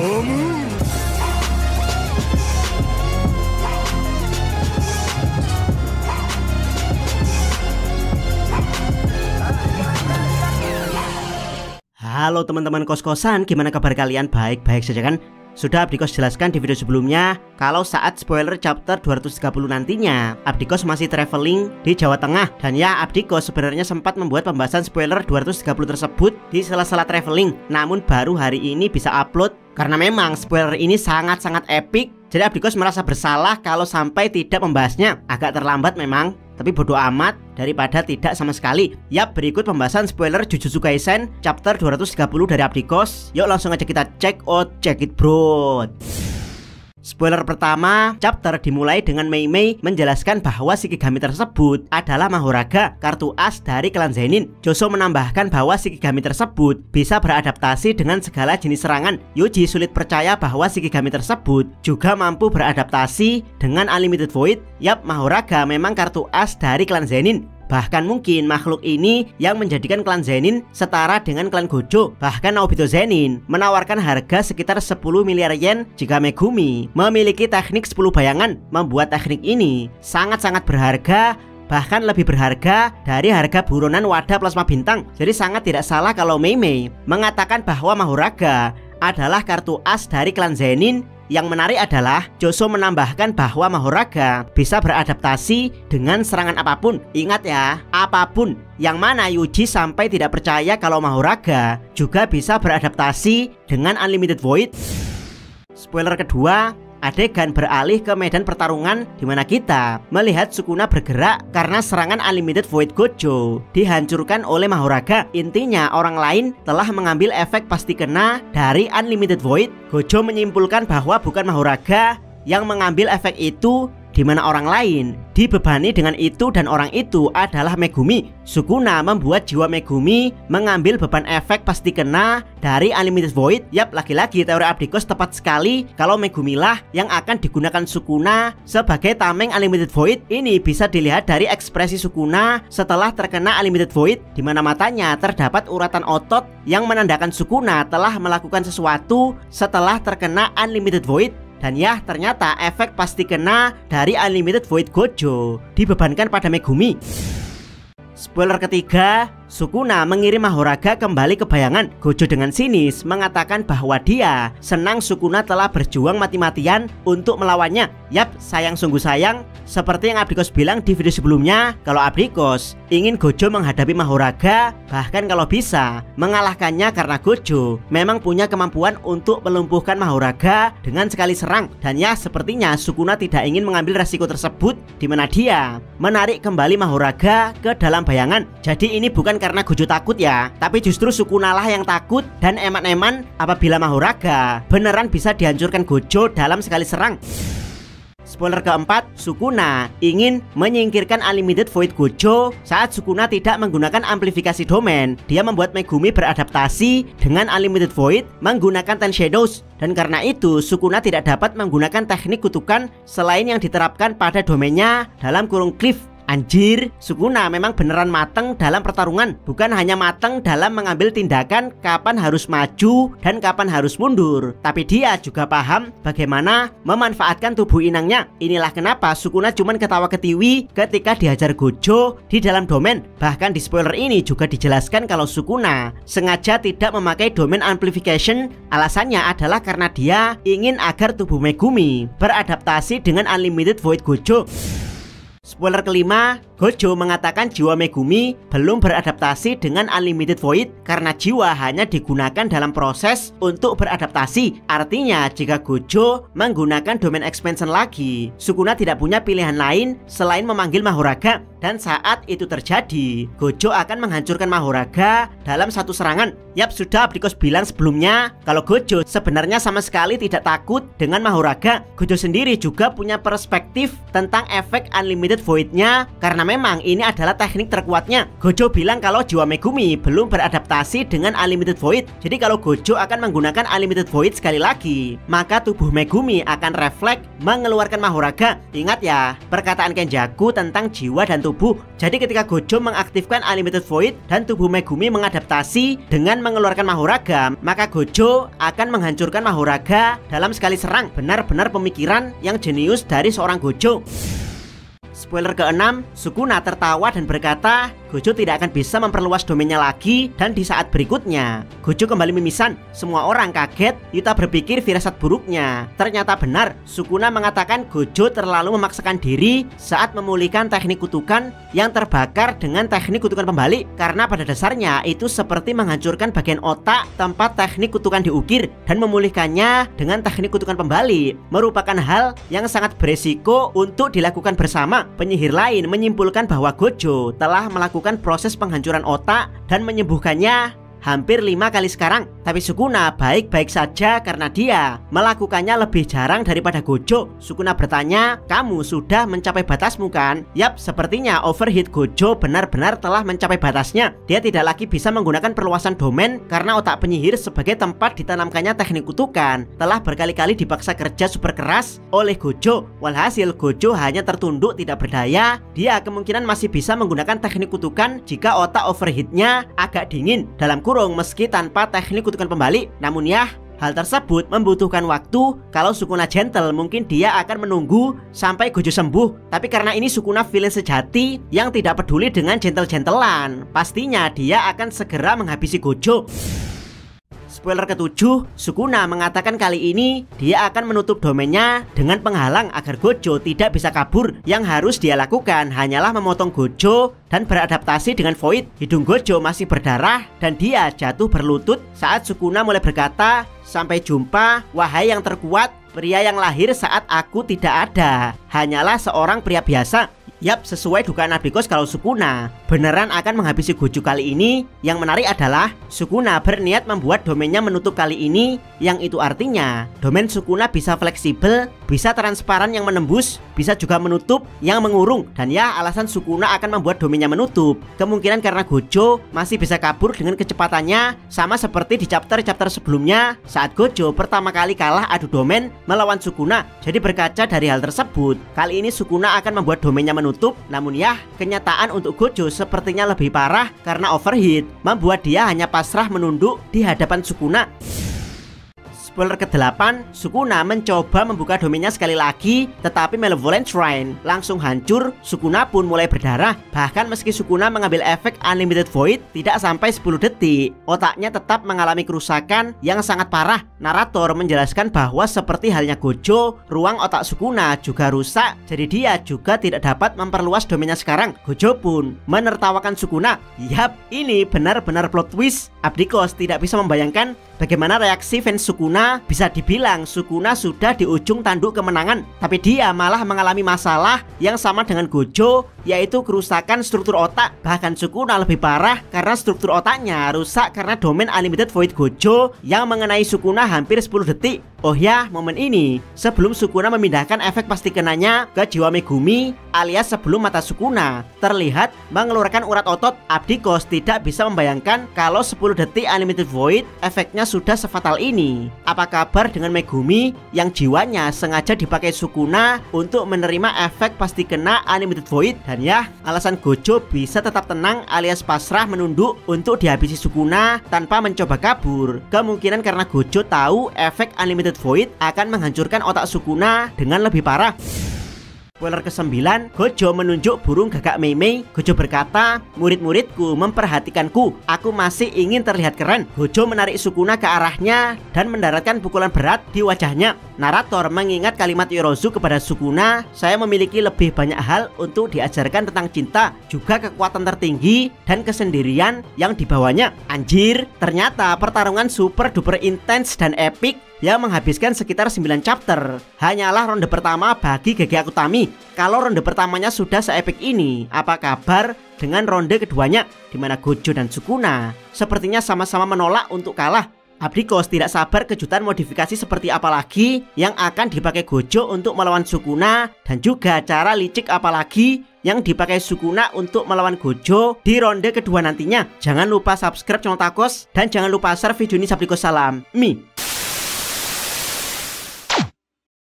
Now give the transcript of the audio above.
Halo teman-teman kos-kosan, gimana kabar kalian? Baik-baik saja kan? Sudah Abdikos jelaskan di video sebelumnya kalau saat spoiler chapter 230 nantinya Abdikos masih traveling di Jawa Tengah. Dan ya, Abdikos sebenarnya sempat membuat pembahasan spoiler 230 tersebut di sela-sela traveling, namun baru hari ini bisa upload karena memang spoiler ini sangat-sangat epic. Jadi Abdikos merasa bersalah kalau sampai tidak membahasnya. Agak terlambat memang, tapi bodoh amat daripada tidak sama sekali. Yap, berikut pembahasan spoiler Jujutsu Kaisen chapter 230 dari Abdikos. Yuk langsung aja kita check it bro. Spoiler pertama, chapter dimulai dengan Mei Mei menjelaskan bahwa Shikigami tersebut adalah Mahoraga, kartu as dari klan Zenin. Joso menambahkan bahwa Shikigami tersebut bisa beradaptasi dengan segala jenis serangan. Yuji sulit percaya bahwa Shikigami tersebut juga mampu beradaptasi dengan Unlimited Void. Yap, Mahoraga memang kartu as dari klan Zenin. Bahkan mungkin makhluk ini yang menjadikan klan Zenin setara dengan klan Gojo. Bahkan Naobito Zenin menawarkan harga sekitar 10 miliar yen jika Megumi memiliki teknik 10 bayangan. Membuat teknik ini sangat-sangat berharga, bahkan lebih berharga dari harga buronan wadah plasma bintang. Jadi sangat tidak salah kalau Mei Mei mengatakan bahwa Mahoraga adalah kartu as dari klan Zenin. Yang menarik adalah Joso menambahkan bahwa Mahoraga bisa beradaptasi dengan serangan apapun. Ingat ya, apapun. Yang mana Yuji sampai tidak percaya kalau Mahoraga juga bisa beradaptasi dengan Unlimited Void. Spoiler kedua, adegan beralih ke medan pertarungan di mana kita melihat Sukuna bergerak karena serangan Unlimited Void Gojo dihancurkan oleh Mahoraga. Intinya orang lain telah mengambil efek pasti kena dari Unlimited Void. Gojo menyimpulkan bahwa bukan Mahoraga yang mengambil efek itu, di mana orang lain dibebani dengan itu dan orang itu adalah Megumi. Sukuna membuat jiwa Megumi mengambil beban efek pasti kena dari Unlimited Void. Yap, lagi-lagi teori Abdikos tepat sekali kalau Megumi lah yang akan digunakan Sukuna sebagai tameng Unlimited Void. Ini bisa dilihat dari ekspresi Sukuna setelah terkena Unlimited Void, di mana matanya terdapat uratan otot yang menandakan Sukuna telah melakukan sesuatu setelah terkena Unlimited Void. Dan ya, ternyata efek pasti kena dari Unlimited Void Gojo dibebankan pada Megumi. Spoiler ketiga, Sukuna mengirim Mahoraga kembali ke bayangan. Gojo dengan sinis mengatakan bahwa dia senang Sukuna telah berjuang mati-matian untuk melawannya. Yap, sayang sungguh sayang. Seperti yang Abdikos bilang di video sebelumnya, kalau Abdikos ingin Gojo menghadapi Mahoraga, bahkan kalau bisa mengalahkannya karena Gojo memang punya kemampuan untuk melumpuhkan Mahoraga dengan sekali serang. Dan ya, sepertinya Sukuna tidak ingin mengambil resiko tersebut, di mana dia menarik kembali Mahoraga ke dalam bayangan. Jadi ini bukan karena Gojo takut ya, tapi justru Sukuna lah yang takut dan eman-eman apabila Mahoraga beneran bisa dihancurkan Gojo dalam sekali serang. Spoiler keempat, Sukuna ingin menyingkirkan Unlimited Void Gojo. Saat Sukuna tidak menggunakan amplifikasi domain, dia membuat Megumi beradaptasi dengan Unlimited Void menggunakan Ten Shadows. Dan karena itu Sukuna tidak dapat menggunakan teknik kutukan selain yang diterapkan pada domainnya dalam kurung Cliff. Anjir, Sukuna memang beneran mateng dalam pertarungan. Bukan hanya mateng dalam mengambil tindakan kapan harus maju dan kapan harus mundur, tapi dia juga paham bagaimana memanfaatkan tubuh inangnya. Inilah kenapa Sukuna cuman ketawa ketiwi ketika dihajar Gojo di dalam domain. Bahkan di spoiler ini juga dijelaskan kalau Sukuna sengaja tidak memakai domain amplification. Alasannya adalah karena dia ingin agar tubuh Megumi beradaptasi dengan Unlimited Void Gojo. Spoiler kelima, Gojo mengatakan jiwa Megumi belum beradaptasi dengan Unlimited Void karena jiwa hanya digunakan dalam proses untuk beradaptasi. Artinya jika Gojo menggunakan domain expansion lagi, Sukuna tidak punya pilihan lain selain memanggil Mahoraga. Dan saat itu terjadi, Gojo akan menghancurkan Mahoraga dalam satu serangan. Yap, sudah Abdikos bilang sebelumnya kalau Gojo sebenarnya sama sekali tidak takut dengan Mahoraga. Gojo sendiri juga punya perspektif tentang efek Unlimited Void-nya karena memang ini adalah teknik terkuatnya. Gojo bilang kalau jiwa Megumi belum beradaptasi dengan Unlimited Void. Jadi kalau Gojo akan menggunakan Unlimited Void sekali lagi, maka tubuh Megumi akan refleks mengeluarkan Mahoraga. Ingat ya, perkataan Kenjaku tentang jiwa dan tubuh tubuh. Jadi ketika Gojo mengaktifkan Unlimited Void dan tubuh Megumi mengadaptasi dengan mengeluarkan Mahoraga, maka Gojo akan menghancurkan Mahoraga dalam sekali serang. Benar-benar pemikiran yang jenius dari seorang Gojo. Spoiler ke-6, Sukuna tertawa dan berkata Gojo tidak akan bisa memperluas domainnya lagi. Dan di saat berikutnya Gojo kembali mimisan. Semua orang kaget. Yuta berpikir firasat buruknya ternyata benar. Sukuna mengatakan Gojo terlalu memaksakan diri saat memulihkan teknik kutukan yang terbakar dengan teknik kutukan kembali, karena pada dasarnya itu seperti menghancurkan bagian otak tempat teknik kutukan diukir, dan memulihkannya dengan teknik kutukan kembali merupakan hal yang sangat beresiko untuk dilakukan bersama. Penyihir lain menyimpulkan bahwa Gojo telah melakukan proses penghancuran otak dan menyembuhkannya hampir 5 kali sekarang. Tapi Sukuna baik-baik saja karena dia melakukannya lebih jarang daripada Gojo. Sukuna bertanya, kamu sudah mencapai batasmu kan? Yap, sepertinya overheat Gojo benar-benar telah mencapai batasnya. Dia tidak lagi bisa menggunakan perluasan domain karena otak penyihir sebagai tempat ditanamkannya teknik kutukan telah berkali-kali dipaksa kerja super keras oleh Gojo. Walhasil Gojo hanya tertunduk tidak berdaya. Dia kemungkinan masih bisa menggunakan teknik kutukan jika otak overheatnya agak dingin, dalam kurung meski tanpa teknik kutukan kembali. Namun ya, hal tersebut membutuhkan waktu. Kalau Sukuna gentle, mungkin dia akan menunggu sampai Gojo sembuh. Tapi karena ini Sukuna villain sejati yang tidak peduli dengan gentle-gentlean, pastinya dia akan segera menghabisi Gojo. Spoiler ke-7, Sukuna mengatakan kali ini dia akan menutup domainnya dengan penghalang agar Gojo tidak bisa kabur. Yang harus dia lakukan hanyalah memotong Gojo dan beradaptasi dengan Void. Hidung Gojo masih berdarah dan dia jatuh berlutut saat Sukuna mulai berkata, sampai jumpa wahai yang terkuat, pria yang lahir saat aku tidak ada hanyalah seorang pria biasa. Yap, sesuai dugaan Abikos kalau Sukuna beneran akan menghabisi Gojo kali ini. Yang menarik adalah Sukuna berniat membuat domainnya menutup kali ini, yang itu artinya domain Sukuna bisa fleksibel, bisa transparan yang menembus, bisa juga menutup yang mengurung. Dan ya, alasan Sukuna akan membuat domainnya menutup kemungkinan karena Gojo masih bisa kabur dengan kecepatannya, sama seperti di chapter-chapter sebelumnya saat Gojo pertama kali kalah adu domain melawan Sukuna. Jadi berkaca dari hal tersebut, kali ini Sukuna akan membuat domainnya menutup. Namun ya, kenyataan untuk Gojo sepertinya lebih parah karena overheat membuat dia hanya pasrah menunduk di hadapan Sukuna. Spoiler ke-8, Sukuna mencoba membuka domainnya sekali lagi, tetapi Malevolent Shrine langsung hancur. Sukuna pun mulai berdarah. Bahkan meski Sukuna mengambil efek Unlimited Void tidak sampai 10 detik, otaknya tetap mengalami kerusakan yang sangat parah. Narator menjelaskan bahwa seperti halnya Gojo, ruang otak Sukuna juga rusak, jadi dia juga tidak dapat memperluas domainnya sekarang. Gojo pun menertawakan Sukuna. Yap, ini benar-benar plot twist. Abdikos tidak bisa membayangkan bagaimana reaksi fans Sukuna. Bisa dibilang Sukuna sudah di ujung tanduk kemenangan, tapi dia malah mengalami masalah yang sama dengan Gojo, yaitu kerusakan struktur otak. Bahkan Sukuna lebih parah karena struktur otaknya rusak karena domain Unlimited Void Gojo yang mengenai Sukuna hampir 10 detik. Oh ya, momen ini sebelum Sukuna memindahkan efek pasti kenanya ke jiwa Megumi, alias sebelum mata Sukuna terlihat mengeluarkan urat otot. Abdikos tidak bisa membayangkan kalau 10 detik Unlimited Void efeknya sudah sefatal ini. Apa kabar dengan Megumi yang jiwanya sengaja dipakai Sukuna untuk menerima efek pasti kena Unlimited Void? Dan ya, alasan Gojo bisa tetap tenang alias pasrah menunduk untuk dihabisi Sukuna tanpa mencoba kabur, kemungkinan karena Gojo tahu efek Unlimited Void akan menghancurkan otak Sukuna dengan lebih parah. Spoiler ke-9, Gojo menunjuk burung gagak Meimei. Gojo berkata, murid-muridku memperhatikanku, aku masih ingin terlihat keren. Gojo menarik Sukuna ke arahnya dan mendaratkan pukulan berat di wajahnya. Narator mengingat kalimat Yorozu kepada Sukuna, saya memiliki lebih banyak hal untuk diajarkan tentang cinta, juga kekuatan tertinggi dan kesendirian yang dibawanya. Anjir, ternyata pertarungan super duper intens dan epic yang menghabiskan sekitar 9 chapter hanyalah ronde pertama bagi GG Akutami. Kalau ronde pertamanya sudah seepik ini, apa kabar dengan ronde keduanya, di mana Gojo dan Sukuna sepertinya sama-sama menolak untuk kalah. Abdikos tidak sabar kejutan modifikasi seperti apa lagi yang akan dipakai Gojo untuk melawan Sukuna, dan juga cara licik apa lagi yang dipakai Sukuna untuk melawan Gojo di ronde kedua nantinya. Jangan lupa subscribe channel Takos dan jangan lupa share video ini. Abdikos salam Mi.